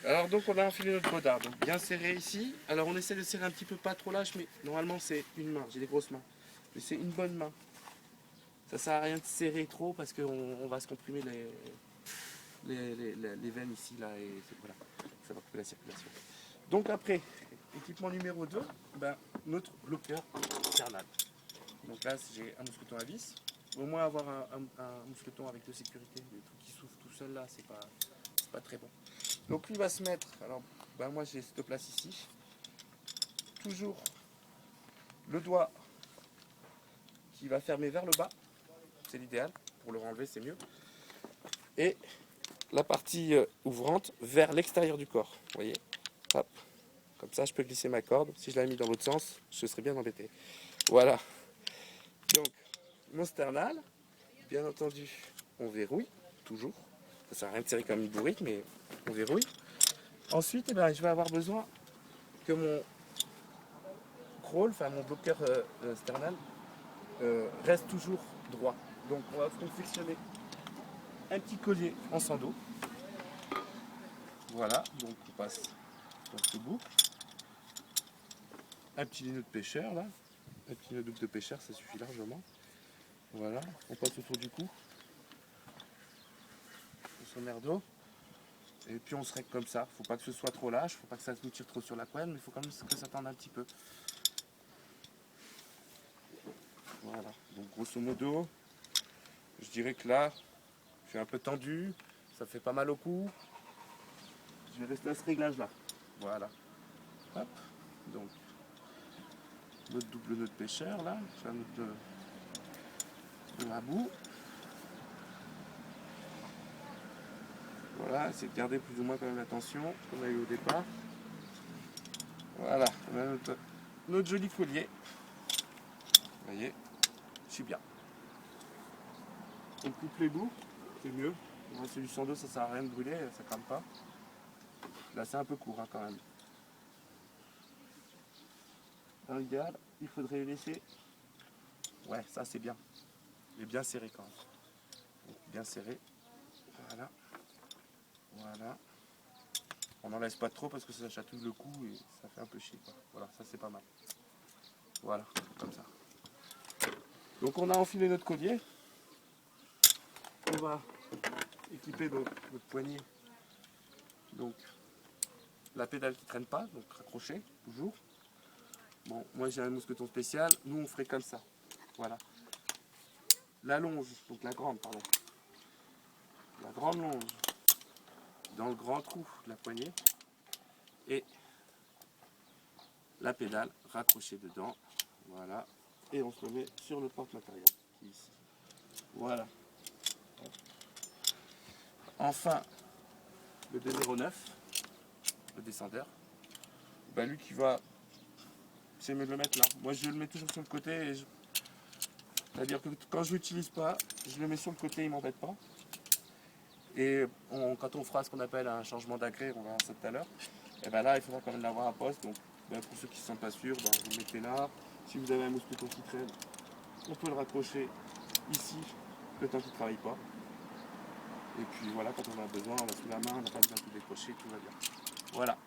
Alors donc on a enfilé notre godard, donc bien serré ici. Alors on essaie de serrer un petit peu pas trop lâche, mais normalement c'est une main, j'ai des grosses mains. Mais c'est une bonne main. Ça sert à rien de serrer trop parce qu'on va se comprimer les veines ici là et voilà, ça va couper la circulation. Donc après, équipement numéro 2, ben, notre bloqueur sternal. Donc là j'ai un mousqueton à vis. Au moins avoir un mousqueton avec de sécurité, des trucs qui souffrent tout seul là, c'est pas très bon. Donc lui va se mettre, alors ben moi j'ai cette place ici, toujours le doigt qui va fermer vers le bas, c'est l'idéal, pour le renlever c'est mieux, et la partie ouvrante vers l'extérieur du corps, vous voyez, hop, comme ça je peux glisser ma corde, si je l'avais mis dans l'autre sens, je serais bien embêté. Voilà, donc mon sternal, bien entendu, on verrouille, toujours, ça sert à rien de serrer comme une bourrique, mais on verrouille. Ensuite, eh ben, je vais avoir besoin que mon crawl, enfin mon bloqueur sternal, reste toujours droit. Donc on va confectionner un petit collier en sando. Voilà, donc on passe dans ce bout. Un petit lineau de pêcheur là. Un petit lineau double de pêcheur, ça suffit largement. Voilà, on passe autour du cou. Son air d'eau. Et puis on se règle comme ça. Faut pas que ce soit trop lâche, faut pas que ça nous tire trop sur la couenne, mais il faut quand même que ça tende un petit peu. Voilà, donc grosso modo, je dirais que là, je suis un peu tendu, ça fait pas mal au cou. Je vais rester à ce réglage là. Voilà. Hop. Donc, notre double nœud de pêcheur là. J'ai un nœud de la boue. Voilà, c'est de garder plus ou moins quand même la tension qu'on a eu au départ. Voilà, on a notre joli collier. Vous voyez, je suis bien. On coupe les bouts, c'est mieux. C'est du 102, ça sert à rien de brûler, ça crame pas. Là c'est un peu court hein, quand même. Dans l'idéal, il faudrait laisser. Ouais, ça c'est bien. Il est bien serré quand même. Donc, bien serré. Voilà. Voilà. On n'en laisse pas trop parce que ça chatouille le cou et ça fait un peu chier, quoi. Voilà, ça c'est pas mal. Voilà, comme ça. Donc on a enfilé notre collier. On va équiper notre poignet. Donc la pédale qui traîne pas, donc raccrochée, toujours. Bon, moi j'ai un mousqueton spécial, nous on ferait comme ça. Voilà. La longe, donc la grande, pardon. La grande longe dans le grand trou de la poignée. Et la pédale raccrochée dedans. Voilà. Et on se le met sur le porte-matériel qui est ici. Voilà. Enfin, le D09, le descendeur, bah lui qui va, c'est mieux de le mettre là. Moi je le mets toujours sur le côté, c'est-à-dire que quand je l'utilise pas, je le mets sur le côté, il m'embête pas. Et quand on fera ce qu'on appelle un changement d'agré, on verra ça tout à l'heure, et ben là il faudra quand même l'avoir à poste. Donc ben, pour ceux qui ne sont pas sûrs, ben, vous le mettez là. Si vous avez un mousqueton qui traîne, on peut le raccrocher ici, le temps qu'il ne travaille pas. Et puis voilà, quand on a besoin, on l'a sous la main, on n'a pas besoin de tout décrocher, tout va bien. Voilà.